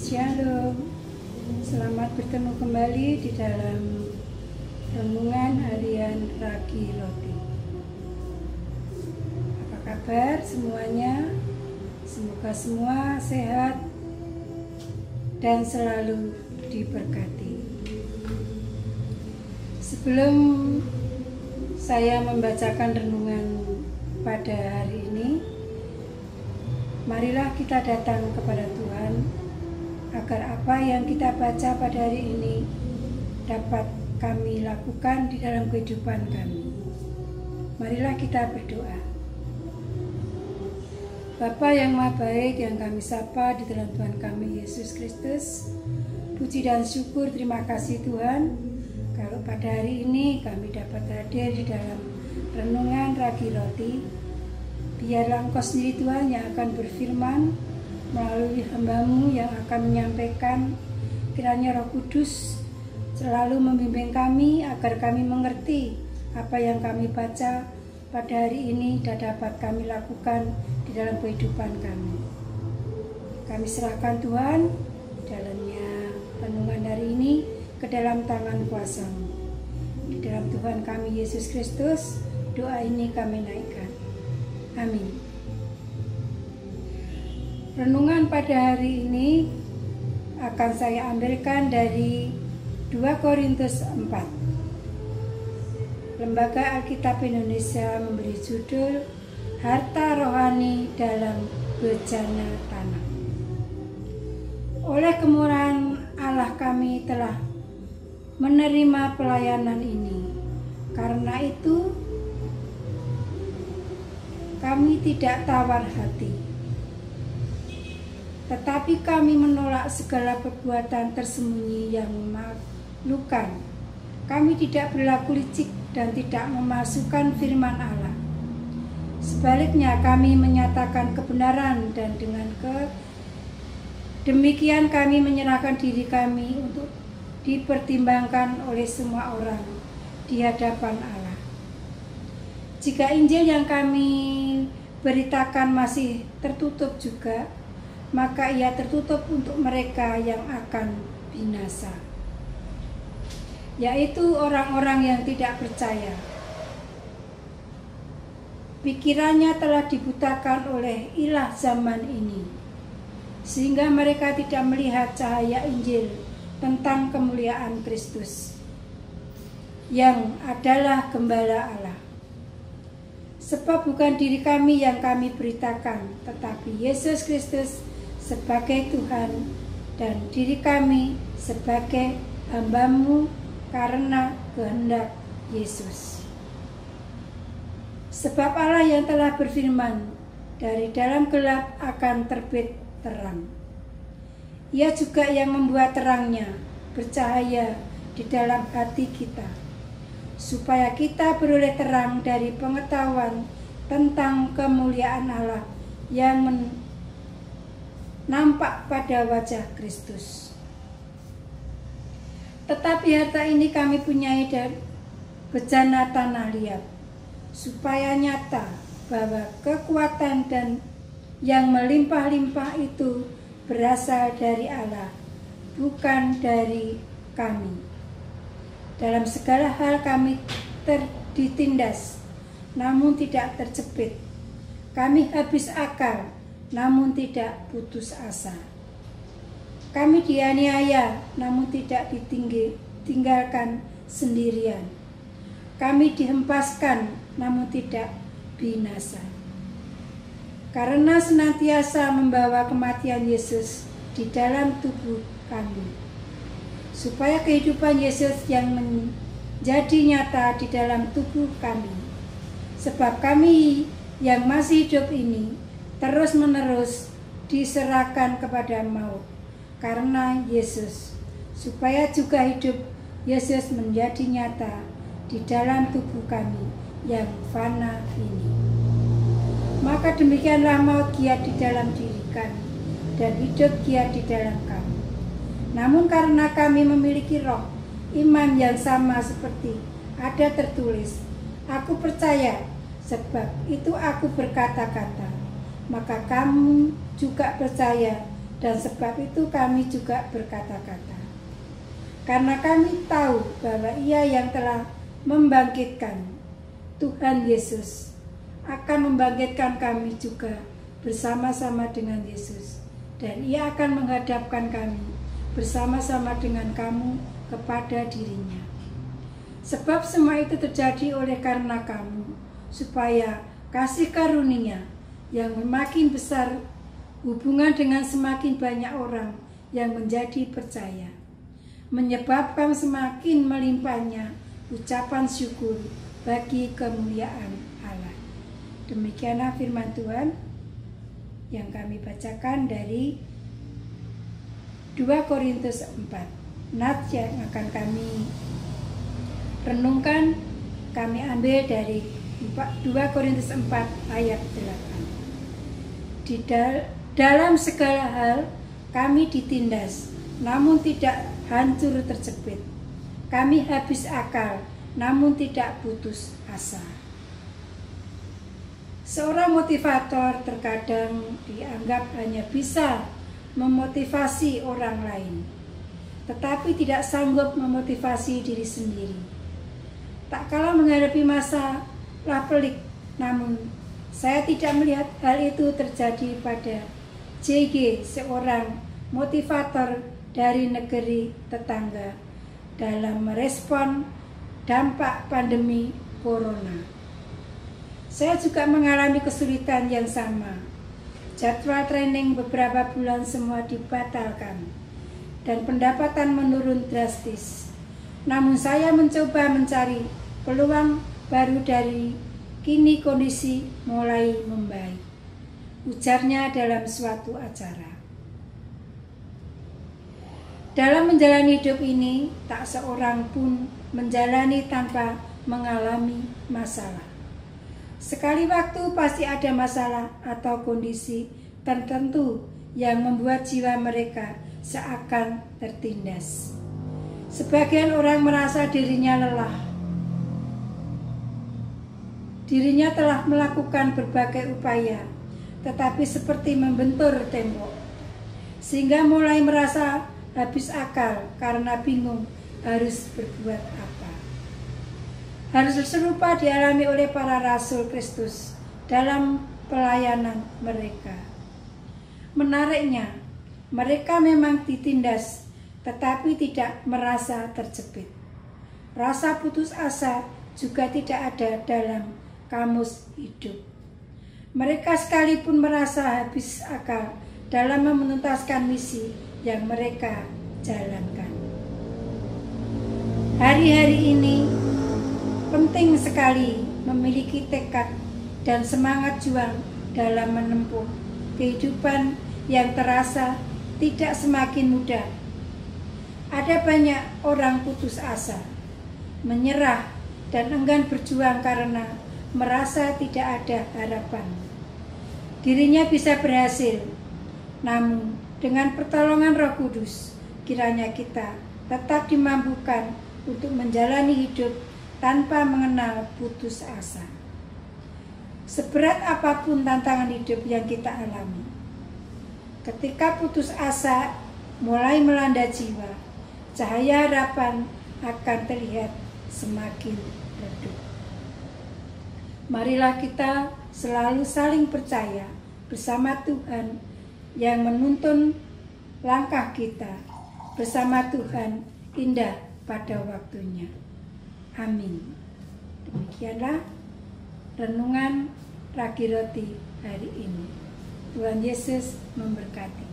Shalom, selamat bertemu kembali di dalam renungan harian Ragi Roti. Apa kabar semuanya? Semoga semua sehat dan selalu diberkati. Sebelum saya membacakan renungan pada hari ini, marilah kita datang kepada Tuhan agar apa yang kita baca pada hari ini dapat kami lakukan di dalam kehidupan kami. Marilah kita berdoa. Bapa yang Maha Baik yang kami sapa di dalam Tuhan kami Yesus Kristus, puji dan syukur terima kasih Tuhan kalau pada hari ini kami dapat hadir di dalam renungan Ragi Roti. Biarlah Engkau sendiri Tuhan yang akan berfirman melalui hamba-Mu yang akan menyampaikan. Kiranya Roh Kudus selalu membimbing kami agar kami mengerti apa yang kami baca pada hari ini dan dapat kami lakukan di dalam kehidupan kami. Kami serahkan Tuhan dalamnya renungan hari ini ke dalam tangan kuasa-Mu. Di dalam Tuhan kami Yesus Kristus, doa ini kami naikkan. Amin. Renungan pada hari ini akan saya ambilkan dari 2 Korintus 4. Lembaga Alkitab Indonesia memberi judul Harta Rohani dalam Bejana Tanah. Oleh kemurahan Allah kami telah menerima pelayanan ini. Karena itu kami tidak tawar hati, tetapi kami menolak segala perbuatan tersembunyi yang memalukan. Kami tidak berlaku licik dan tidak memasukkan firman Allah. Sebaliknya kami menyatakan kebenaran dan dengan demikian kami menyerahkan diri kami untuk dipertimbangkan oleh semua orang di hadapan Allah. Jika Injil yang kami beritakan masih tertutup juga, maka ia tertutup untuk mereka yang akan binasa, yaitu orang-orang yang tidak percaya. Pikirannya telah dibutakan oleh ilah zaman ini, sehingga mereka tidak melihat cahaya Injil tentang kemuliaan Kristus, yang adalah Gembala Allah. Sebab bukan diri kami yang kami beritakan, tetapi Yesus Kristus sebagai Tuhan dan diri kami sebagai hamba-Mu karena kehendak Yesus. Sebab Allah yang telah berfirman, dari dalam gelap akan terbit terang. Ia juga yang membuat terangnya bercahaya di dalam hati kita, supaya kita beroleh terang dari pengetahuan tentang kemuliaan Allah yang nampak pada wajah Kristus. Tetapi harta ini kami punyai dari bejana tanah liat, supaya nyata bahwa kekuatan dan yang melimpah-limpah itu berasal dari Allah, bukan dari kami. Dalam segala hal kami ditindas, namun tidak terjepit. Kami habis akal, namun tidak putus asa. Kami dianiaya, namun tidak ditinggalkan sendirian. Kami dihempaskan, namun tidak binasa. Karena senantiasa membawa kematian Yesus di dalam tubuh kami, supaya kehidupan Yesus yang menjadi nyata di dalam tubuh kami. Sebab kami yang masih hidup ini terus-menerus diserahkan kepada maut karena Yesus, supaya juga hidup Yesus menjadi nyata di dalam tubuh kami yang fana ini. Maka demikianlah maut giat di dalam diri kami dan hidup giat di dalam kami. Namun karena kami memiliki roh iman yang sama seperti ada tertulis, aku percaya, sebab itu aku berkata-kata. Maka kamu juga percaya, Dan sebab itu kami juga berkata-kata. Karena kami tahu bahwa Ia yang telah membangkitkan Tuhan Yesus akan membangkitkan kami juga bersama-sama dengan Yesus. Dan Ia akan menghadapkan kami bersama-sama dengan kamu kepada dirinya. Sebab semua itu terjadi oleh karena kamu, supaya kasih karunia yang makin besar hubungan dengan semakin banyak orang yang menjadi percaya, menyebabkan semakin melimpahnya ucapan syukur bagi kemuliaan Allah. Demikianlah firman Tuhan yang kami bacakan dari 2 Korintus 4. Nats yang akan kami renungkan kami ambil dari 2 Korintus 4 ayat 8. Dalam segala hal kami ditindas, namun tidak hancur terjepit. Kami habis akal, namun tidak putus asa. Seorang motivator terkadang dianggap hanya bisa memotivasi orang lain, tetapi tidak sanggup memotivasi diri sendiri. Tak kalah menghadapi masalah pelik, namun saya tidak melihat hal itu terjadi pada JG, seorang motivator dari negeri tetangga dalam merespon dampak pandemi corona. Saya juga mengalami kesulitan yang sama. Jadwal training beberapa bulan semua dibatalkan dan pendapatan menurun drastis. Namun saya mencoba mencari peluang baru dari kini kondisi mulai membaik, ujarnya dalam suatu acara. Dalam menjalani hidup ini, tak seorang pun menjalani tanpa mengalami masalah. Sekali waktu pasti ada masalah atau kondisi tertentu yang membuat jiwa mereka seakan tertindas. Sebagian orang merasa dirinya lelah. Dirinya telah melakukan berbagai upaya, tetapi seperti membentur tembok, sehingga mulai merasa habis akal karena bingung harus berbuat apa. Hal serupa dialami oleh para rasul Kristus dalam pelayanan mereka. Menariknya, mereka memang ditindas, tetapi tidak merasa terjepit. Rasa putus asa juga tidak ada dalam kamus hidup. Mereka sekalipun merasa habis akal dalam menuntaskan misi yang mereka jalankan. Hari-hari ini penting sekali memiliki tekad dan semangat juang dalam menempuh kehidupan yang terasa tidak semakin mudah. Ada banyak orang putus asa, menyerah, dan enggan berjuang karena merasa tidak ada harapan. Dirinya bisa berhasil, namun dengan pertolongan Roh Kudus, kiranya kita tetap dimampukan untuk menjalani hidup tanpa mengenal putus asa. Seberat apapun tantangan hidup yang kita alami, ketika putus asa mulai melanda jiwa, cahaya harapan akan terlihat semakin redup. Marilah kita selalu saling percaya bersama Tuhan yang menuntun langkah kita. Bersama Tuhan indah pada waktunya. Amin. Demikianlah renungan Ragi Roti hari ini. Tuhan Yesus memberkati.